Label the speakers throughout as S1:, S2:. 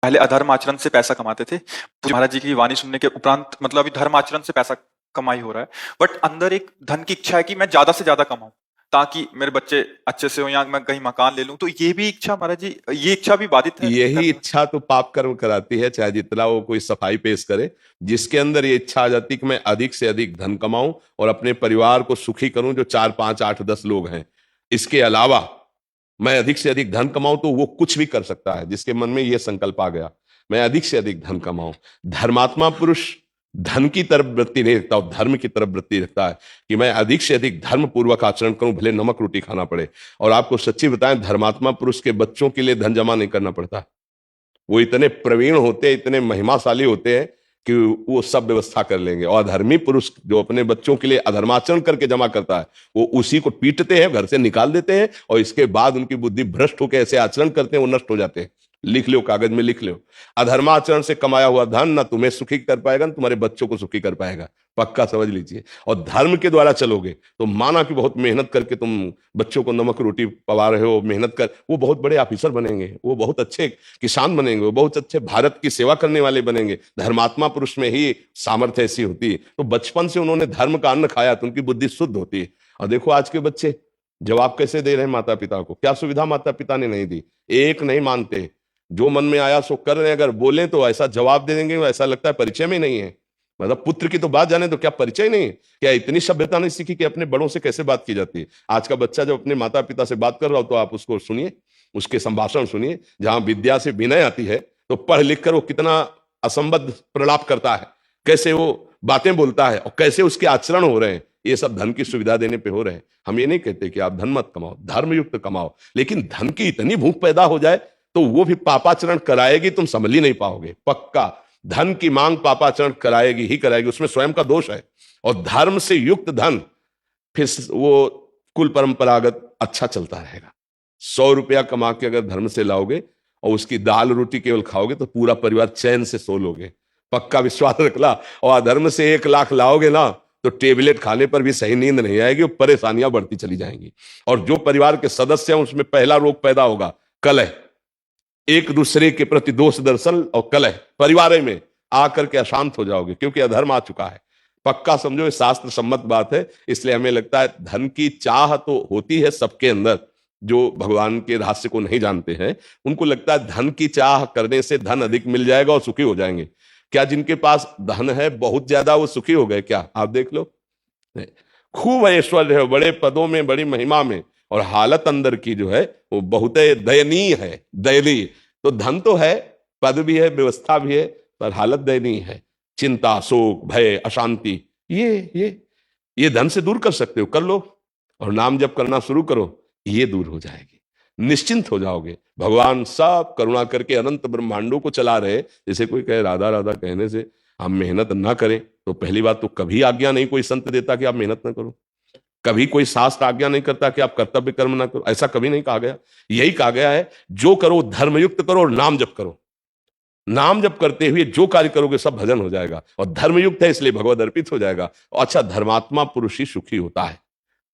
S1: पहले अधर्म आचरण से पैसा कमाते थे। महाराज जी की वाणी सुनने के उपरांत मतलब अभी धर्म आचरण से पैसा कमाई हो रहा है, बट अंदर एक धन की इच्छा है कि मैं ज्यादा से ज्यादा कमाऊं ताकि मेरे बच्चे अच्छे से हो या मैं कहीं मकान ले लूं। तो ये भी इच्छा महाराज जी, ये इच्छा भी बाधित है
S2: यही
S1: धर्म में।
S2: इच्छा तो पाप कर्म कराती है, चाहे जितना वो कोई सफाई पेश करे। जिसके अंदर ये इच्छा आ जाती कि मैं अधिक से अधिक धन कमाऊं और अपने परिवार को सुखी करूं, जो 4 5 8 10 लोग हैं, इसके अलावा मैं अधिक से अधिक धन कमाऊं, तो वो कुछ भी कर सकता है। जिसके मन में ये संकल्प आ गया मैं अधिक से अधिक धन कमाऊं। धर्मात्मा पुरुष धन की तरफ वृत्ति नहीं रखता, और धर्म की तरफ वृत्ति रखता है कि मैं अधिक से अधिक धर्म पूर्वक आचरण करूं, भले नमक रोटी खाना पड़े। और आपको सच्ची बताएं, धर्मात्मा पुरुष के बच्चों के लिए धन जमा नहीं करना पड़ता। वो इतने प्रवीण होते हैं, इतने महिमाशाली होते हैं कि वो सब व्यवस्था कर लेंगे। और अधर्मी पुरुष जो अपने बच्चों के लिए अधर्माचरण करके जमा करता है, वो उसी को पीटते हैं, घर से निकाल देते हैं, और इसके बाद उनकी बुद्धि भ्रष्ट होकर ऐसे आचरण करते हैं, वो नष्ट हो जाते हैं। लिख लो, कागज में लिख लो। अधर्माचरण से कमाया हुआ धन ना तुम्हें सुखी कर पाएगा, ना तुम्हारे बच्चों को सुखी कर पाएगा, पक्का समझ लीजिए। और धर्म के द्वारा चलोगे तो माना कि बहुत मेहनत करके तुम बच्चों को नमक रोटी पवा रहे हो, मेहनत कर, वो बहुत बड़े ऑफिसर बनेंगे, वो बहुत अच्छे किसान बनेंगे, वो बहुत अच्छे भारत की सेवा करने वाले बनेंगे। धर्मात्मा पुरुष में ही सामर्थ्य ऐसी होती है। तो बचपन से उन्होंने धर्म का अन्न खाया तो उनकी बुद्धि शुद्ध होती है। और देखो आज के बच्चे जवाब कैसे दे रहे हैं माता पिता को, क्या सुविधा माता पिता ने नहीं दी। एक नहीं मानते, जो मन में आया सो कर रहे हैं। अगर बोले तो ऐसा जवाब दे देंगे, ऐसा लगता है परिचय में नहीं है। मतलब पुत्र की तो बात जाने तो क्या परिचय नहीं है? क्या इतनी सभ्यता नहीं सीखी कि अपने बड़ों से कैसे बात की जाती है? आज का बच्चा जब अपने माता पिता से बात कर रहा हो तो आप उसको सुनिए, उसके संभाषण सुनिए। जहां विद्या से विनय आती है, तो पढ़ लिख कर वो कितना असंबद्ध प्रलाप करता है, कैसे वो बातें बोलता है, और कैसे उसके आचरण हो रहे हैं। ये सब धन की सुविधा देने पे हो रहे हैं। हम ये नहीं कहते कि आप धन मत कमाओ, धर्मयुक्त कमाओ, लेकिन धन की इतनी भूख पैदा हो जाए तो वो भी पापाचरण कराएगी, तुम संभल ही नहीं पाओगे। पक्का धन की मांग पापाचरण कराएगी ही कराएगी, उसमें स्वयं का दोष है। और धर्म से युक्त धन फिर वो कुल परंपरागत अच्छा चलता रहेगा। 100 रुपया कमा के अगर धर्म से लाओगे और उसकी दाल रोटी केवल खाओगे तो पूरा परिवार चैन से सो लोगे, पक्का विश्वास रखला। और अधर्म से 1 लाख लाओगे ना, तो टेबलेट खाने पर भी सही नींद नहीं आएगी, परेशानियां बढ़ती चली जाएंगी। और जो परिवार के सदस्य हैं उसमें पहला रोग पैदा होगा, कलह, एक दूसरे के प्रति दोष दर्शन और कलह। परिवार में आकर के अशांत हो जाओगे, क्योंकि अधर्म आ चुका है। पक्का समझो, ये शास्त्र सम्मत बात है। इसलिए हमें लगता है धन की चाह तो होती है सबके अंदर। जो भगवान के रहस्य को नहीं जानते हैं उनको लगता है धन की चाह करने से धन अधिक मिल जाएगा और सुखी हो जाएंगे। क्या जिनके पास धन है बहुत ज्यादा वो सुखी हो गए? क्या आप देख लो, खूब ऐश्वर्य है, बड़े पदों में, बड़ी महिमा में, और हालत अंदर की जो है वो बहुत दयनीय है, दयनीय। तो धन तो है, पद भी है, व्यवस्था भी है, पर हालत दयनीय है। चिंता, शोक, भय, अशांति, ये धन से दूर कर सकते हो, कर लो। और नाम जप करना शुरू करो, ये दूर हो जाएगी, निश्चिंत हो जाओगे। भगवान सब करुणा करके अनंत ब्रह्मांडों को चला रहे। जैसे कोई कहे राधा राधा कहने से हम मेहनत ना करें, तो पहली बात तो कभी आज्ञा नहीं कोई संत देता कि आप मेहनत ना करो। कभी कोई शास्त्र आज्ञा नहीं करता कि आप कर्तव्य कर्म ना करो, ऐसा कभी नहीं कहा गया। यही कहा गया है जो करो धर्मयुक्त करो और नाम जप करो। नाम जप करते हुए जो कार्य करोगे सब भजन हो जाएगा, और धर्मयुक्त है इसलिए भगवद अर्पित हो जाएगा। और अच्छा, धर्मात्मा पुरुष ही सुखी होता है।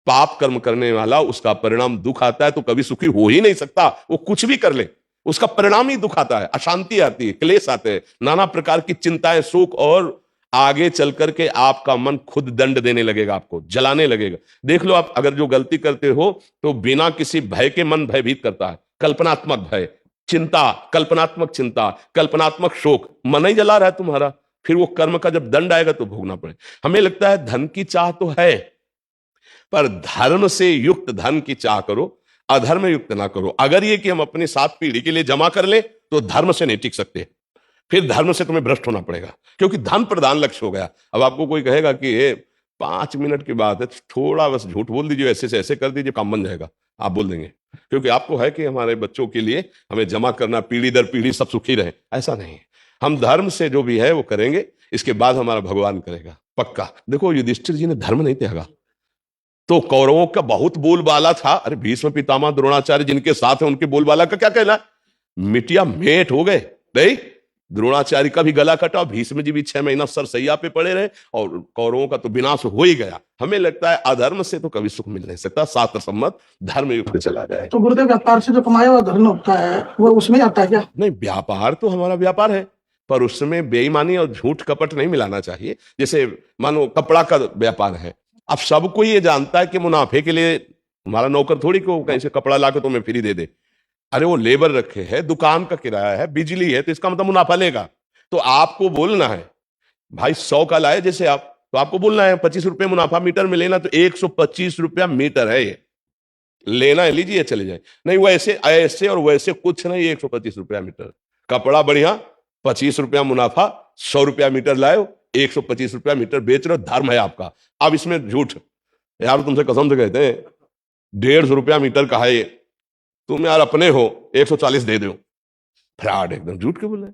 S2: पाप कर्म करने वाला, उसका परिणाम दुख आता है, तो कभी सुखी हो ही नहीं सकता। वो कुछ भी कर ले, उसका परिणाम ही दुख आता है, अशांति आती है, क्लेश आते हैं, नाना प्रकार की चिंताएं, सुख, और आगे चल करके आपका मन खुद दंड देने लगेगा, आपको जलाने लगेगा। देख लो आप, अगर जो गलती करते हो तो बिना किसी भय के मन भयभीत करता है। कल्पनात्मक भय, चिंता, कल्पनात्मक चिंता, कल्पनात्मक शोक, मन ही जला रहा है तुम्हारा। फिर वो कर्म का जब दंड आएगा तो भोगना पड़े। हमें लगता है धन की चाह तो है, पर धर्म से युक्त धन की चाह करो, अधर्म युक्त ना करो। अगर ये कि हम अपनी 7 पीढ़ी के लिए जमा कर ले तो धर्म से नहीं टिक सकते, फिर धर्म से तुम्हें भ्रष्ट होना पड़ेगा, क्योंकि धन प्रधान लक्ष्य हो गया। अब आपको कोई कहेगा कि ये 5 मिनट की बात है, थोड़ा बस झूठ बोल दीजिए, ऐसे से ऐसे कर दीजिए, काम बन जाएगा, आप बोल देंगे, क्योंकि आपको है कि हमारे बच्चों के लिए हमें जमा करना, पीढ़ी दर पीढ़ी सब सुखी रहे। ऐसा नहीं है, हम धर्म से जो भी है वो करेंगे, इसके बाद हमारा भगवान करेगा, पक्का। देखो युधिष्ठिर जी ने धर्म नहीं त्यागा, तो कौरवों का बहुत बोलबाला था। अरे भीष्म पितामह द्रोणाचार्य जिनके साथ है उनके बोलबाला का क्या कहना है? मिटिया मेट हो गए नहीं, द्रोणाचार्य का भी गला कटा, भीष्म जी भी 6 महीना सरसैया पे पड़े रहे और कौरवों का तो विनाश हो ही गया। हमें लगता है अधर्म से तो कभी सुख मिल नहीं सकता, शास्त्र सम्मत धर्म युक्त चला जाए।
S3: तो गुरुदेव व्यापार से जो कमाया हुआ धन होता है वो उसमें आता है क्या?
S2: नहीं, व्यापार तो हमारा व्यापार है, पर उसमें बेईमानी और झूठ कपट नहीं मिलाना चाहिए। जैसे मानो कपड़ा का व्यापार है, अब सबको ये जानता है कि मुनाफे के लिए हमारा नौकर थोड़ी को कहीं से कपड़ा ला के तुम्हें फ्री दे दे। अरे वो लेबर रखे है, दुकान का किराया है, बिजली है, तो इसका मतलब मुनाफा लेगा। तो आपको बोलना है भाई 100 का लाए जैसे आप, तो आपको बोलना है 25 रुपये मुनाफा मीटर में लेना, तो 125 रुपया मीटर है ये, लेना है लीजिए चले जाए। नहीं वैसे ऐसे और वैसे कुछ नहीं, 125 रुपया मीटर कपड़ा बढ़िया, 25 रुपया मुनाफा, 100 रुपया मीटर लाए, 125 रुपया मीटर बेच रहे हो, धर्म है आपका। अब इसमें झूठ, यार तुमसे कसम से कहते हैं 150 रुपया मीटर का है ये, तुम यार अपने हो 140 दे दो, फ्रॉड एकदम, झूठ क्यों बोल रहे?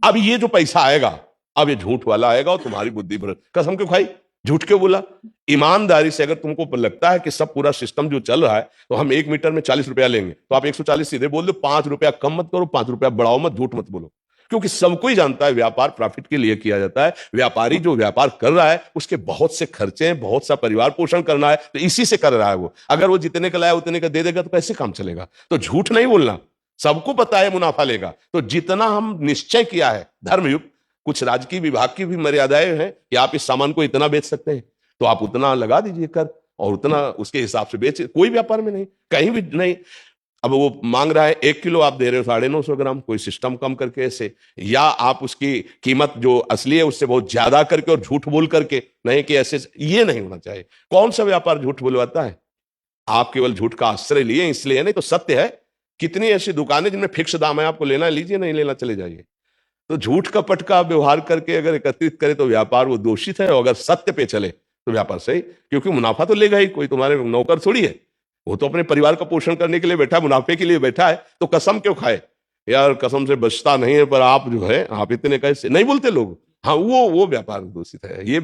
S2: अब ये जो पैसा आएगा, अब ये झूठ वाला आएगा और तुम्हारी बुद्धि पर कसम क्यों खाई, झूठ क्यों बोला? ईमानदारी से अगर तुमको लगता है कि सब पूरा सिस्टम जो चल रहा है तो हम 1 मीटर में 40 रुपया लेंगे, तो आप 140 सीधे बोल दो, 5 रुपया कम मत करो, 5 रुपया बढ़ाओ मत, झूठ मत बोलो। क्योंकि सबको ही जानता है व्यापार प्रॉफिट के लिए किया जाता है। व्यापारी जो व्यापार कर रहा है उसके बहुत से खर्चे हैं, बहुत सा परिवार पोषण करना है, तो इसी से कर रहा है वो। अगर वो जितने का लाया उतने का दे देगा तो कैसे काम चलेगा? तो झूठ नहीं बोलना, सबको पता है मुनाफा लेगा, तो जितना हम निश्चय किया है धर्मयुक्त, कुछ राजकीय विभाग की भी मर्यादाएं हैं कि आप इस सामान को इतना बेच सकते हैं, तो आप उतना लगा दीजिए कर और उतना उसके हिसाब से बेच, कोई व्यापार में नहीं, कहीं भी नहीं। अब वो मांग रहा है 1 किलो, आप दे रहे हो 950 ग्राम, कोई सिस्टम कम करके ऐसे, या आप उसकी कीमत जो असली है उससे बहुत ज्यादा करके और झूठ बोल करके, नहीं कि ऐसे, ये नहीं होना चाहिए। कौन सा व्यापार झूठ बोलवाता है? आप केवल झूठ का आश्रय लिए इसलिए, नहीं तो सत्य है। कितनी ऐसी दुकानें जिनमें फिक्स दाम है, आपको लेना है लीजिए, नहीं लेना चले जाइए। तो झूठ कपट का व्यवहार करके अगर एकत्रित करे तो व्यापार वो दोषित है, और अगर सत्य पे चले तो व्यापार सही, क्योंकि मुनाफा तो लेगा ही, कोई तुम्हारे नौकर थोड़ी है, वो तो अपने परिवार का पोषण करने के लिए बैठा है, मुनाफे के लिए बैठा है, तो कसम क्यों खाए? यार कसम से बचता नहीं है, पर आप जो है आप इतने कैसे नहीं बोलते लोग, हाँ वो व्यापार दोषित है ये।